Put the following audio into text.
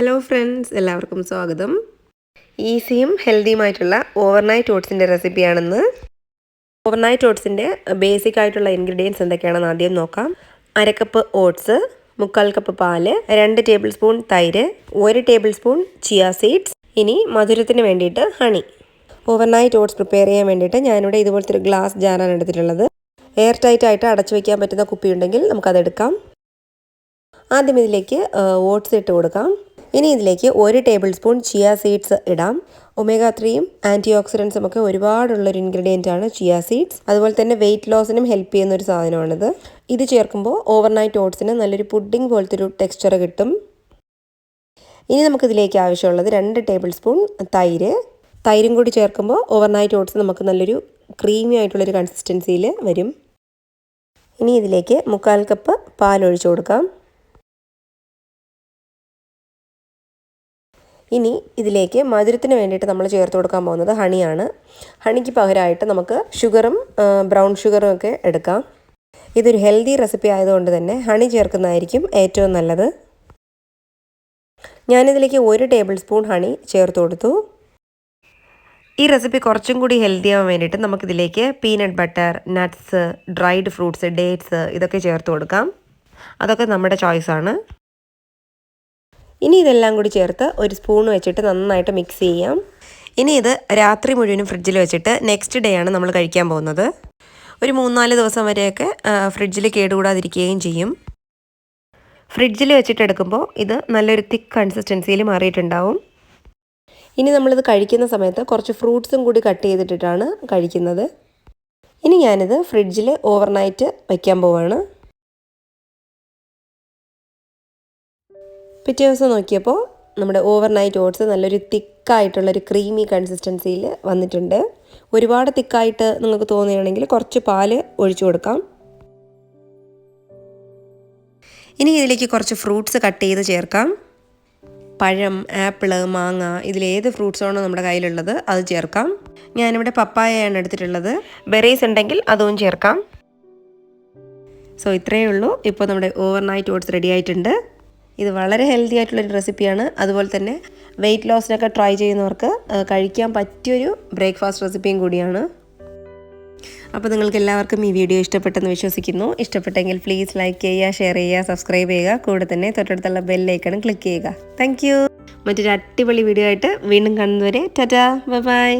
Hello friends, എല്ലാവർക്കും സ്വാഗതം. ഈസിയും ഹെൽത്തിയുമായിട്ടുള്ള overnight ഓട്സിൻ്റെ റെസിപ്പിയാണെന്ന്. Overnight ഓട്സിൻ്റെ basic ആയിട്ടുള്ള ഇൻഗ്രീഡിയൻസ് എന്തൊക്കെയാണെന്ന് ആദ്യം നോക്കാം. 1/2 കപ്പ് ഓട്സ്, 3/4 കപ്പ് പാല്, 2 ടേബിൾ സ്പൂൺ തൈര്, 1 ടേബിൾ സ്പൂൺ ചിയ സീഡ്സ്. ഇനി മധുരത്തിന് വേണ്ടിയിട്ട് ഹണി. ഓവർനൈറ്റ് ഓട്സ് പ്രിപ്പയർ ചെയ്യാൻ വേണ്ടിയിട്ട് ഞാനിവിടെ ഇതുപോലത്തെ ഒരു ഗ്ലാസ് ജാറാണ് എടുത്തിട്ടുള്ളത്. എയർ ടൈറ്റ് ആയിട്ട് അടച്ചു വയ്ക്കാൻ പറ്റുന്ന കുപ്പി ഉണ്ടെങ്കിൽ നമുക്കതെടുക്കാം. ആദ്യം ഇതിലേക്ക് ഓട്സ് ഇട്ട് കൊടുക്കാം. ഇനി ഇതിലേക്ക് 1 ടേബിൾ സ്പൂൺ ചിയ സീഡ്സ് ഇടാം. ഒമേഗ 3യും ആൻറ്റി ഓക്സിഡൻസും ഒക്കെ ഒരുപാടുള്ളൊരു ഇൻഗ്രീഡിയൻ്റ് ആണ് ചിയ സീഡ്സ്. അതുപോലെ തന്നെ വെയിറ്റ് ലോസിനും ഹെൽപ്പ് ചെയ്യുന്ന ഒരു സാധനമാണിത്. ഇത് ചേർക്കുമ്പോൾ ഓവർനൈറ്റ് ഓട്സിന് നല്ലൊരു പുഡിംഗ് പോലത്തെ ഒരു ടെക്സ്ചർ കിട്ടും. ഇനി നമുക്കിതിലേക്ക് ആവശ്യമുള്ളത് 2 ടേബിൾ സ്പൂൺ തൈരും കൂടി ചേർക്കുമ്പോൾ ഓവർനൈറ്റ് ഓട്സ് നമുക്ക് നല്ലൊരു ക്രീമി ആയിട്ടുള്ളൊരു കൺസിസ്റ്റൻസിയിൽ വരും. ഇനി ഇതിലേക്ക് 3/4 കപ്പ് പാൽ ഒഴിച്ചു കൊടുക്കാം. ഇനി ഇതിലേക്ക് മധുരത്തിന് വേണ്ടിയിട്ട് നമ്മൾ ചേർത്ത് കൊടുക്കാൻ പോകുന്നത് ഹണിയാണ്. ഹണിക്ക് പകരമായിട്ട് നമുക്ക് ഷുഗറും ബ്രൗൺ ഷുഗറും ഒക്കെ എടുക്കാം. ഇതൊരു ഹെൽത്തി റെസിപ്പി ആയതുകൊണ്ട് തന്നെ ഹണി ചേർക്കുന്നതായിരിക്കും ഏറ്റവും നല്ലത്. ഞാനിതിലേക്ക് 1 ടേബിൾ സ്പൂൺ ഹണി ചേർത്ത് കൊടുത്തു. ഈ റെസിപ്പി കുറച്ചും കൂടി ഹെൽത്തി ആവാൻ വേണ്ടിയിട്ട് നമുക്കിതിലേക്ക് peanut butter, nuts, dried fruits, dates ഇതൊക്കെ ചേർത്ത് കൊടുക്കാം. അതൊക്കെ നമ്മുടെ ചോയ്സാണ്. ഇനി ഇതെല്ലാം കൂടി ചേർത്ത് ഒരു സ്പൂൺ വെച്ചിട്ട് നന്നായിട്ട് മിക്സ് ചെയ്യാം. ഇനി ഇത് രാത്രി മുഴുവനും ഫ്രിഡ്ജിൽ വെച്ചിട്ട് നെക്സ്റ്റ് ഡേ ആണ് നമ്മൾ കഴിക്കാൻ പോകുന്നത്. ഒരു 3-4 ദിവസം വരെയൊക്കെ ഫ്രിഡ്ജിൽ കേടുകൂടാതിരിക്കുകയും ചെയ്യും. ഫ്രിഡ്ജിൽ വെച്ചിട്ട് എടുക്കുമ്പോൾ ഇത് നല്ലൊരു തിക്ക് കൺസിസ്റ്റൻസിയിൽ മാറിയിട്ടുണ്ടാവും. ഇനി നമ്മളിത് കഴിക്കുന്ന സമയത്ത് കുറച്ച് ഫ്രൂട്ട്സും കൂടി കട്ട് ചെയ്തിട്ടിട്ടാണ് കഴിക്കുന്നത്. ഇനി ഞാനിത് ഫ്രിഡ്ജിൽ ഓവർനൈറ്റ് വയ്ക്കാൻ പോവാണ്. പിറ്റേ ദിവസം നോക്കിയപ്പോൾ നമ്മുടെ ഓവർനൈറ്റ് ഓട്സ് നല്ലൊരു തിക്കായിട്ടുള്ളൊരു ക്രീമി കൺസിസ്റ്റൻസിയിൽ വന്നിട്ടുണ്ട്. ഒരുപാട് തിക്കായിട്ട് നിങ്ങൾക്ക് തോന്നുകയാണെങ്കിൽ കുറച്ച് പാല് ഒഴിച്ചു കൊടുക്കാം. ഇനി ഇതിലേക്ക് കുറച്ച് ഫ്രൂട്ട്സ് കട്ട് ചെയ്ത് ചേർക്കാം. പഴം, ആപ്പിള്, മാങ്ങ, ഇതിലേത് ഫ്രൂട്ട്സാണോ നമ്മുടെ കയ്യിലുള്ളത് അത് ചേർക്കാം. ഞാനിവിടെ പപ്പായയാണ് എടുത്തിട്ടുള്ളത്. ബെറീസ് ഉണ്ടെങ്കിൽ അതും ചേർക്കാം. സോ ഇത്രയേ ഉള്ളൂ. ഇപ്പോൾ നമ്മുടെ ഓവർനൈറ്റ് ഓട്സ് റെഡി ആയിട്ടുണ്ട്. ഇത് വളരെ ഹെൽത്തി ആയിട്ടുള്ളൊരു റെസിപ്പിയാണ്. അതുപോലെ തന്നെ വെയിറ്റ് ലോസിനൊക്കെ ട്രൈ ചെയ്യുന്നവർക്ക് കഴിക്കാൻ പറ്റിയൊരു ബ്രേക്ക്ഫാസ്റ്റ് റെസിപ്പിയും കൂടിയാണ്. അപ്പോൾ നിങ്ങൾക്ക് എല്ലാവർക്കും ഈ വീഡിയോ ഇഷ്ടപ്പെട്ടെന്ന് വിശ്വസിക്കുന്നു. ഇഷ്ടപ്പെട്ടെങ്കിൽ പ്ലീസ് ലൈക്ക് ചെയ്യുക, ഷെയർ ചെയ്യുക, സബ്സ്ക്രൈബ് ചെയ്യുക. കൂടെ തന്നെ തൊട്ടടുത്തുള്ള ബെല്ലൈക്കണും ക്ലിക്ക് ചെയ്യുക. Thank you. മറ്റൊരു അടിപൊളി വീഡിയോ ആയിട്ട് വീണ്ടും കാണുന്നവരെ ടാറ്റാ, ബൈ ബൈ.